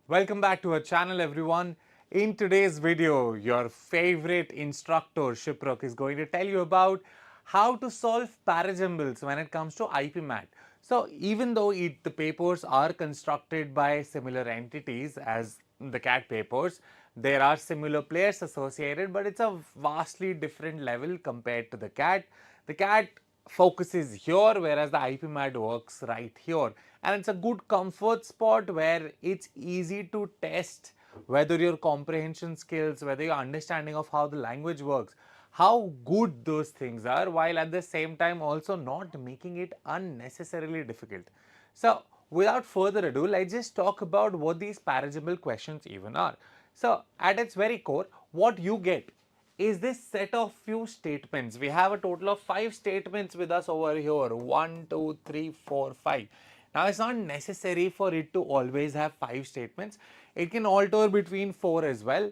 Welcome back to our channel, everyone. In today's video, your favorite instructor, Shiprock, is going to tell you about how to solve parajumbles when it comes to Ipmat. So even though the papers are constructed by similar entities as the CAT papers, there are similar players associated, but it's a vastly different level compared to the CAT. The CAT focuses here, whereas the Ipmat works right here, and it's a good comfort spot where it's easy to test whether your comprehension skills, whether your understanding of how the language works, how good those things are, while at the same time also not making it unnecessarily difficult. So without further ado, let's just talk about what these parajumble questions even are. So at its very core, what you get is this set of few statements. We have a total of 5 statements with us over here. 1, 2, 3, 4, 5. Now it's not necessary for it to always have 5 statements. It can alter between 4 as well.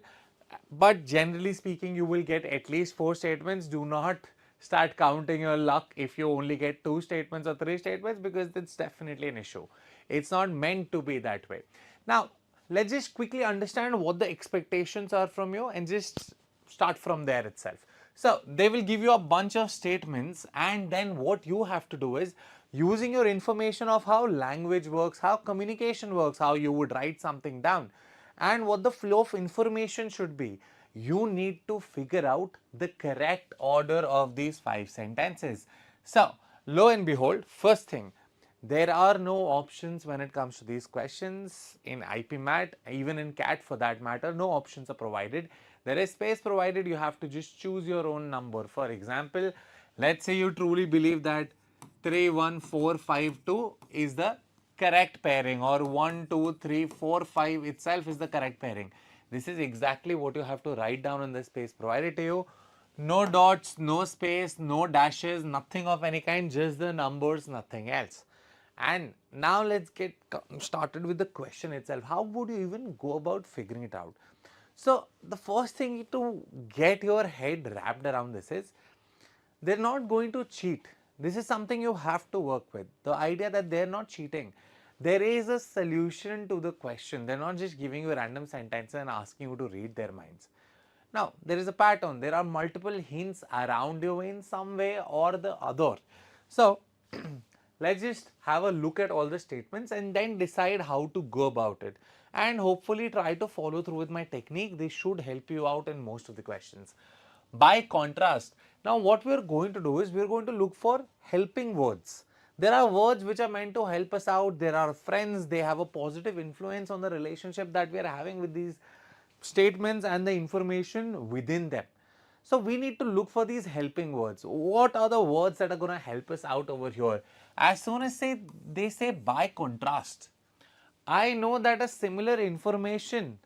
But generally speaking, you will get at least 4 statements. Do not start counting your luck if you only get 2 statements or 3 statements, because that's definitely an issue. It's not meant to be that way. Now, let's just quickly understand what the expectations are from you and just start from there itself. So they will give you a bunch of statements, and then what you have to do is, using your information of how language works, how communication works, how you would write something down, and what the flow of information should be, you need to figure out the correct order of these 5 sentences. So lo and behold, first thing, there are no options when it comes to these questions in Ipmat, even in CAT for that matter. No options are provided. There is space provided. You have to just choose your own number. For example, let's say you truly believe that 3, 1, 4, 5, 2 is the correct pairing, or 1, 2, 3, 4, 5 itself is the correct pairing. This is exactly what you have to write down in the space provided to you. No dots, no space, no dashes, nothing of any kind, just the numbers, nothing else. And now let's get started with the question itself. How would you even go about figuring it out? So the first thing to get your head wrapped around this is, they're not going to cheat. This is something you have to work with. The idea that they're not cheating. There is a solution to the question. They're not just giving you a random sentence and asking you to read their minds. Now, there is a pattern. There are multiple hints around you in some way or the other. So, let's just have a look at all the statements and then decide how to go about it. And hopefully try to follow through with my technique. This should help you out in most of the questions. By contrast, now what we are going to do is, we are going to look for helping words. There are words which are meant to help us out. There are friends. They have a positive influence on the relationship that we are having with these statements and the information within them. So we need to look for these helping words. What are the words that are going to help us out over here? As soon as they say by contrast, I know that a similar information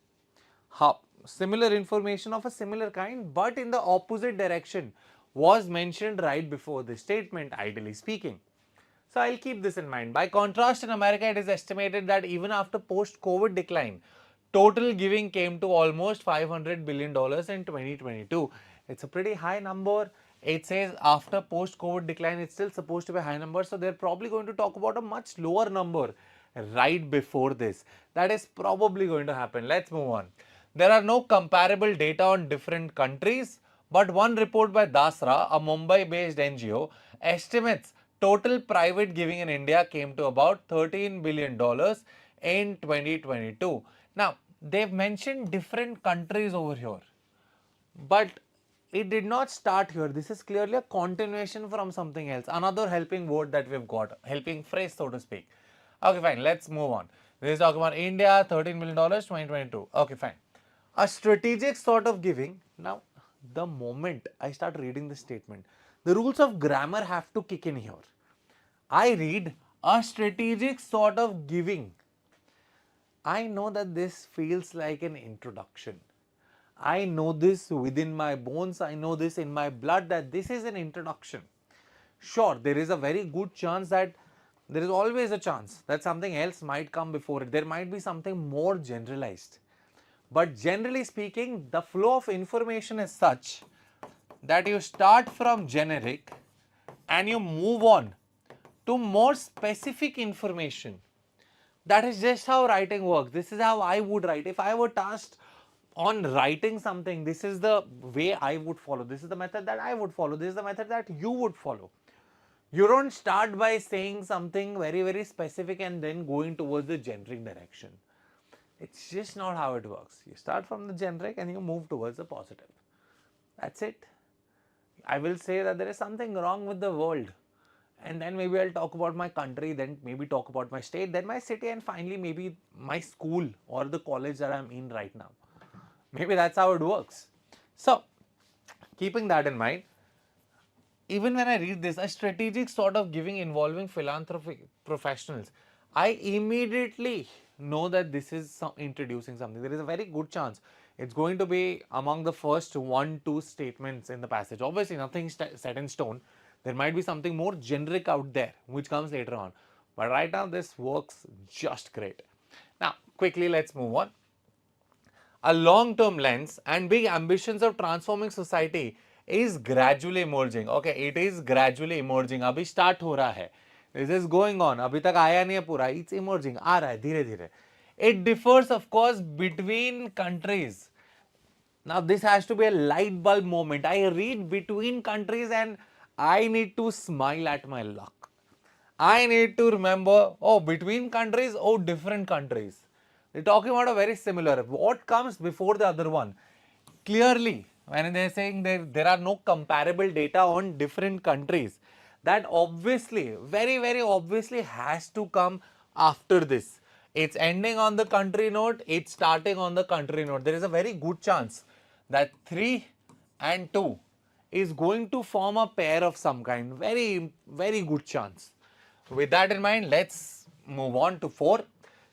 of a similar kind but in the opposite direction was mentioned right before the statement, ideally speaking. So I'll keep this in mind. By contrast, in America, it is estimated that even after post-COVID decline, total giving came to almost $500 billion in 2022. It's a pretty high number. It says after post-COVID decline, it's still supposed to be a high number. So they're probably going to talk about a much lower number right before this. That is probably going to happen. Let's move on. There are no comparable data on different countries, but one report by Dasra, a Mumbai-based NGO, estimates total private giving in India came to about $13 billion in 2022. Now, they've mentioned different countries over here, but it did not start here. This is clearly a continuation from something else. Another helping word that we've got, helping phrase, so to speak. Okay, fine. Let's move on. This is talking about India, $13 million, 2022. Okay, fine. A strategic sort of giving. Now, the moment I start reading this statement, the rules of grammar have to kick in here. I read a strategic sort of giving. I know that this feels like an introduction. I know this within my bones. I know this in my blood that this is an introduction. Sure, there is a very good chance that there is always a chance that something else might come before it. There might be something more generalized. But generally speaking, the flow of information is such that you start from generic and you move on to more specific information. That is just how writing works. This is how I would write. If I were tasked on writing something, this is the way I would follow. This is the method that I would follow. This is the method that you would follow. You don't start by saying something very, very specific and then going towards the generic direction. It's just not how it works. You start from the generic and you move towards the positive. That's it. I will say that there is something wrong with the world. And then maybe I'll talk about my country, then maybe talk about my state, then my city, and finally maybe my school or the college that I'm in right now. Maybe that's how it works. So, keeping that in mind, even when I read this, a strategic sort of giving involving philanthropic professionals, I immediately know that this is introducing something. There is a very good chance it's going to be among the first 1-2 statements in the passage. Obviously, nothing set in stone. There might be something more generic out there which comes later on. But right now, this works just great. Now, quickly, let's move on. A long-term lens and big ambitions of transforming society is gradually emerging. Okay, it is gradually emerging. अभी start हो रहा है. This is going on. अभी तक आया नहीं है पूरा. It's emerging. आ रहा है धीरे धीरे. It differs, of course, between countries. Now, this has to be a light bulb moment. I read between countries and I need to smile at my luck. I need to remember, oh, between countries, oh, different countries. They're talking about a very similar. What comes before the other one? Clearly, when they're saying there are no comparable data on different countries, that obviously, very, very obviously has to come after this. It's ending on the country note, it's starting on the country note. There is a very good chance that 3 and 2 is going to form a pair of some kind. Very, very good chance. With that in mind, let's move on to 4.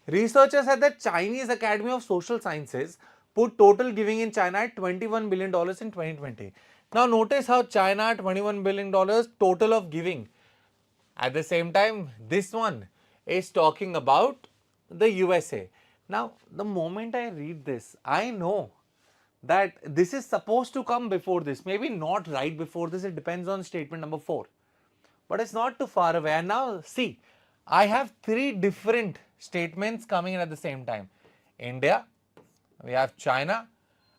Researchers at the Chinese Academy of Social Sciences put total giving in China at $21 billion in 2020. Now notice how China at $21 billion total of giving. At the same time, this one is talking about the USA. Now, the moment I read this, I know that this is supposed to come before this. Maybe not right before this. It depends on statement number 4. But it's not too far away. And now see, I have 3 different statements coming in at the same time. India, we have China,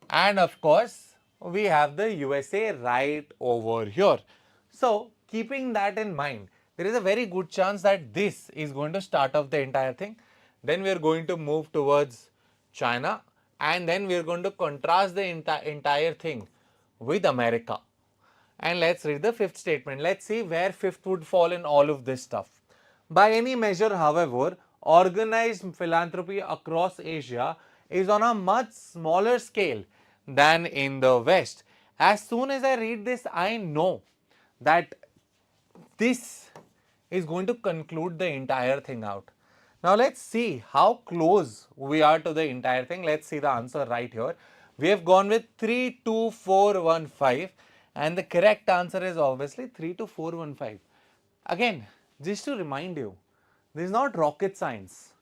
and of course, we have the USA right over here. So, keeping that in mind, there is a very good chance that this is going to start off the entire thing. Then we are going to move towards China, and then we are going to contrast the entire thing with America. And let's read the 5th statement. Let's see where 5th would fall in all of this stuff. By any measure, however, organized philanthropy across Asia is on a much smaller scale than in the West. As soon as I read this, I know that this is going to conclude the entire thing out. Now let's see how close we are to the entire thing. Let's see the answer right here. We have gone with 3, 2, 4, 1, 5. And the correct answer is obviously 32415. Again, just to remind you, this is not rocket science.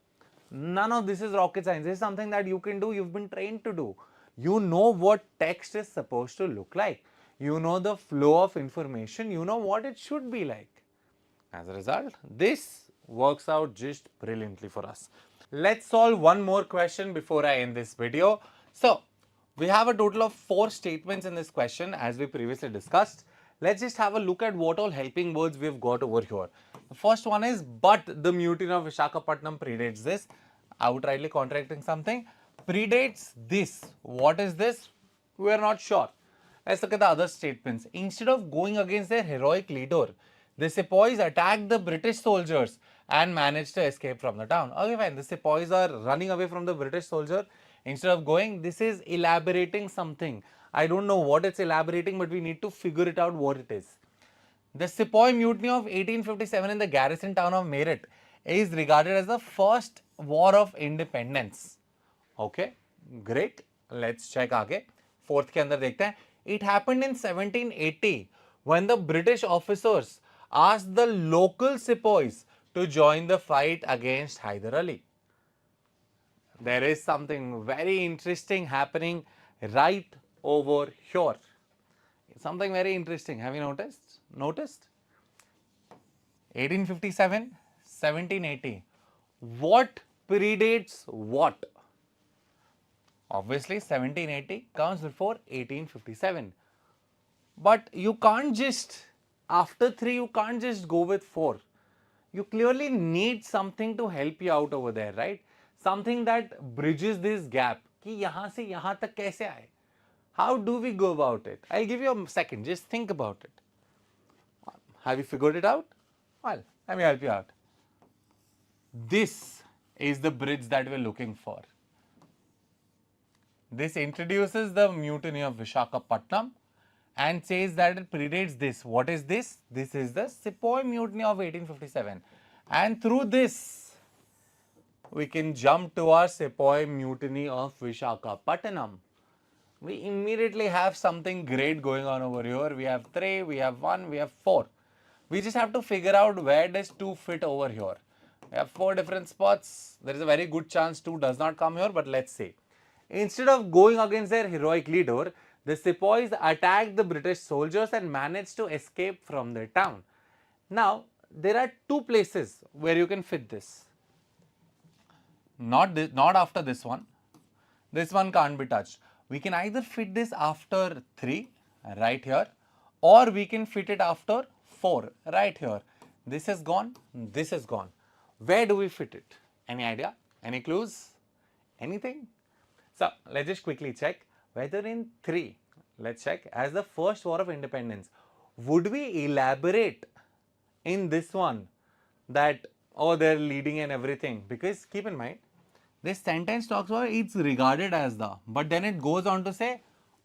None of this is rocket science. This is something that you can do, you've been trained to do. You know what text is supposed to look like. You know the flow of information. You know what it should be like. As a result, this works out just brilliantly for us. Let's solve one more question before I end this video. So, we have a total of 4 statements in this question as we previously discussed. Let's just have a look at what all helping words we've got over here. The first one is, but the mutiny of Visakhapatnam predates this. Outrightly contradicting something. Predates this. What is this? We are not sure. Let's look at the other statements. Instead of going against their heroic leader, the sepoys attacked the British soldiers and managed to escape from the town. Okay, fine. The sepoys are running away from the British soldier. Instead of going, this is elaborating something. I don't know what it's elaborating, but we need to figure it out what it is. The Sepoy Mutiny of 1857 in the garrison town of Meerut is regarded as the first war of independence. Okay, great. Let's check आगे. 4th के अंदर देखते हैं. It happened in 1780 when the British officers asked the local sepoys to join the fight against Hyder Ali. There is something very interesting happening right over here. Something very interesting. Have you noticed? 1857, 1780. What predates what? Obviously 1780 comes before 1857. But you can't just, after 3 you can't just go with 4. You clearly need something to help you out over there, right? Something that bridges this gap. कि यहाँ से यहाँ तक कैसे आए? How do we go about it? I'll give you a second, just think about it. Have you figured it out? Well, let me help you out. This is the bridge that we're looking for. This introduces the mutiny of Visakhapatnam and says that it predates this. What is this? This is the Sepoy Mutiny of 1857. And through this, we can jump to our Sepoy Mutiny of Visakhapatnam. We immediately have something great going on over here. We have 3, we have 1, we have 4. We just have to figure out where does 2 fit over here. We have 4 different spots. There is a very good chance 2 does not come here, but let's see. Instead of going against their heroic leader, the Sepoys attacked the British soldiers and managed to escape from their town. Now, there are 2 places where you can fit this. Not after this one. This one can't be touched. We can either fit this after 3, right here, or we can fit it after 4, right here. This is gone, this is gone. Where do we fit it? Any idea? Any clues? Anything? So, let's just quickly check whether in 3, let's check, as the first war of independence, would we elaborate in this one that, oh, they're leading and everything? Because keep in mind, this sentence talks about it's regarded as the, but then it goes on to say,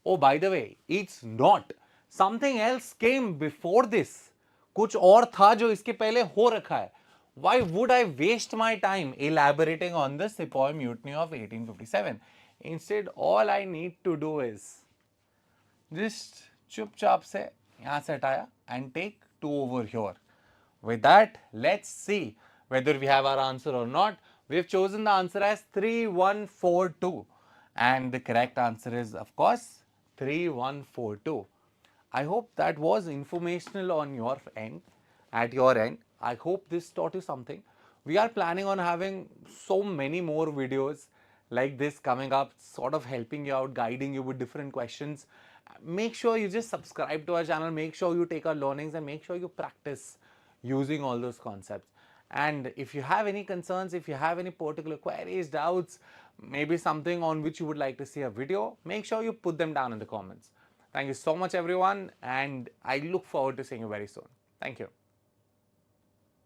oh, by the way, it's not. Something else came before this. कुछ और था जो इसके पहले हो रखा है. Why would I waste my time elaborating on the Sepoy Mutiny of 1857? Instead, all I need to do is just चुपचाप से यहाँ से हटाया and take 2 over here. With that, let's see whether we have our answer or not. We have chosen the answer as 3142 and the correct answer is, of course, 3142. I hope that was informational on your end, at your end. I hope this taught you something. We are planning on having so many more videos like this coming up, sort of helping you out, guiding you with different questions. Make sure you just subscribe to our channel, make sure you take our learnings and make sure you practice using all those concepts. And if you have any concerns, if you have any particular queries, doubts, maybe something on which you would like to see a video, make sure you put them down in the comments. Thank you so much everyone, and I look forward to seeing you very soon. Thank you.